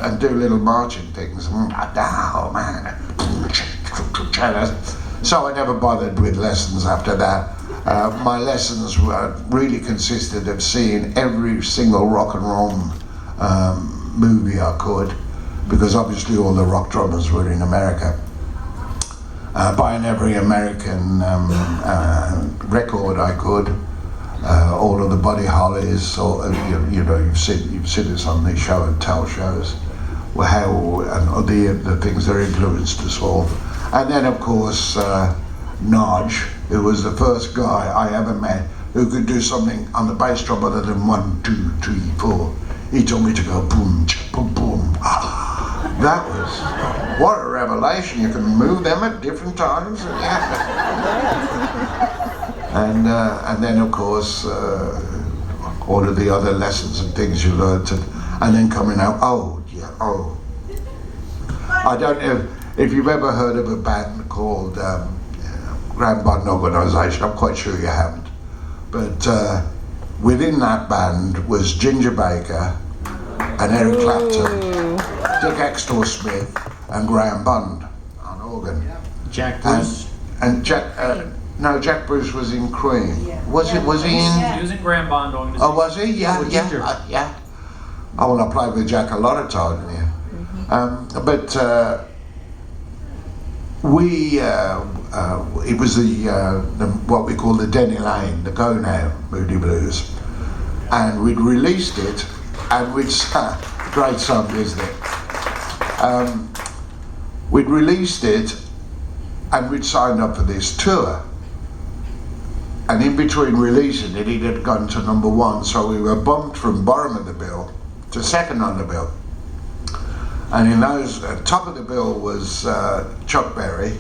and do little marching things. Oh man. So I never bothered with lessons after that. My lessons really consisted of seeing every single rock and roll movie I could, because obviously all the rock drummers were in America. Buying every American record I could, all of the Buddy Hollies, or you've seen this on the show and tell shows, and the things that influenced us all. And then of course Nodge, who was the first guy I ever met who could do something on the bass drum other than 1, 2, 3, 4. He told me to go boom, boom, boom. That was, what a revelation. You can move them at different times. And then of course all of the other lessons and things you learned, and then coming out, I don't know if you've ever heard of a band called Graeme Edge Organisation. I'm quite sure you haven't, but within that band was Ginger Baker and Eric Clapton, Dick Extor Smith and Graham Bond on organ. Jack Bruce. And Jack Bruce was in Queen. Was he in? He was in Graham Bond Organisation. Oh, was he? Yeah. Oh, well, I played with Jack a lot of time, yeah. But it was the what we call the Denny Lane, the Go Now Moody Blues, and we'd released it, and great song, isn't it? We'd released it, and we'd signed up for this tour. And in between releasing it, it had gone to #1, so we were bumped from bottom of the bill to second on the bill. And in those, top of the bill was Chuck Berry.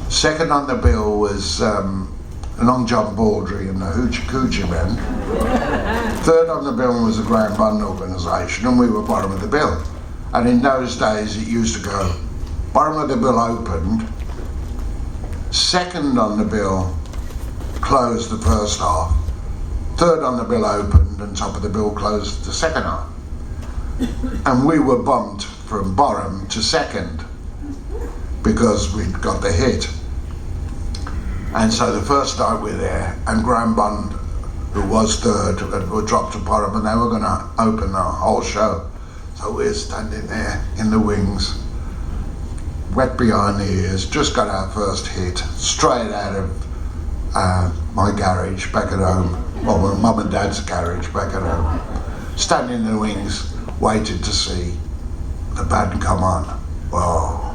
Second on the bill was Long John Baldry and the Hoochie Coochie Men. Third on the bill was the Graeme Bond Organisation, and we were bottom of the bill. And in those days, it used to go, bottom of the bill opened, second on the bill closed the first half, third on the bill opened, and top of the bill closed the second half. And we were bumped from bottom to second because we'd got the hit. And so the first night we were there, and Graham Bond, who was third, would drop to bottom, and they were going to open the whole show. So we're standing there in the wings, wet behind the ears, just got our first hit, straight out of my garage back at home, well, my mum and dad's garage back at home, standing in the wings, waited to see the band come on. Whoa.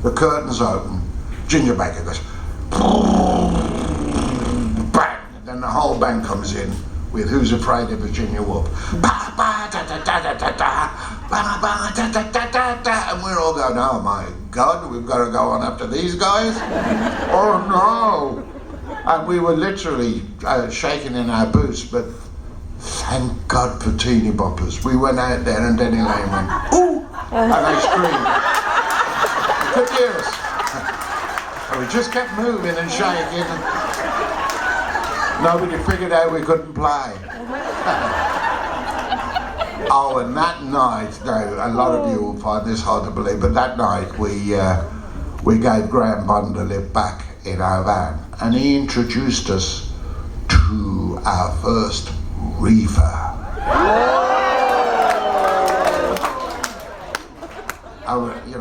The curtains open, Ginger Baker goes, bang, and then the whole band comes in with Who's Afraid of Virginia Woolf. And we're all going, oh my God, we've got to go on after these guys? Oh no. And we were literally shaking in our boots, but thank God for teeny boppers. We went out there and Denny Lane went, ooh, and they screamed. You could hear us. And we just kept moving and shaking. Nobody figured out we couldn't play. Oh, and that night, now, a lot of you will find this hard to believe, but that night we gave Graham Bond a lift back in our van, and he introduced us to our first reefer.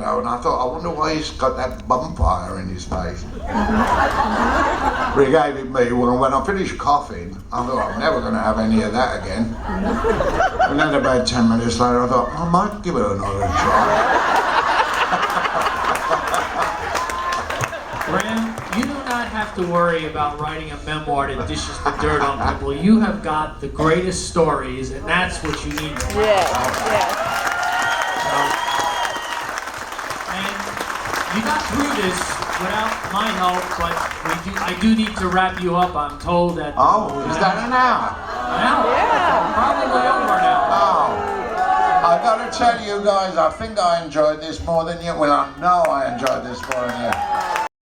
And I thought, I wonder why he's got that bonfire in his face. But he gave it me. When I finished coughing, I thought, I'm never going to have any of that again. And then about 10 minutes later, I thought, I might give it another try. Graeme, you do not have to worry about writing a memoir that dishes the dirt on people. You have got the greatest stories, and that's what you need to write. Yeah. And you got through this without my help, but I do need to wrap you up. I'm told that... Oh, is that an hour? An hour? Yeah. Probably over an hour. Oh. I gotta tell you guys, I think I enjoyed this more than you. Well, I know I enjoyed this more than you.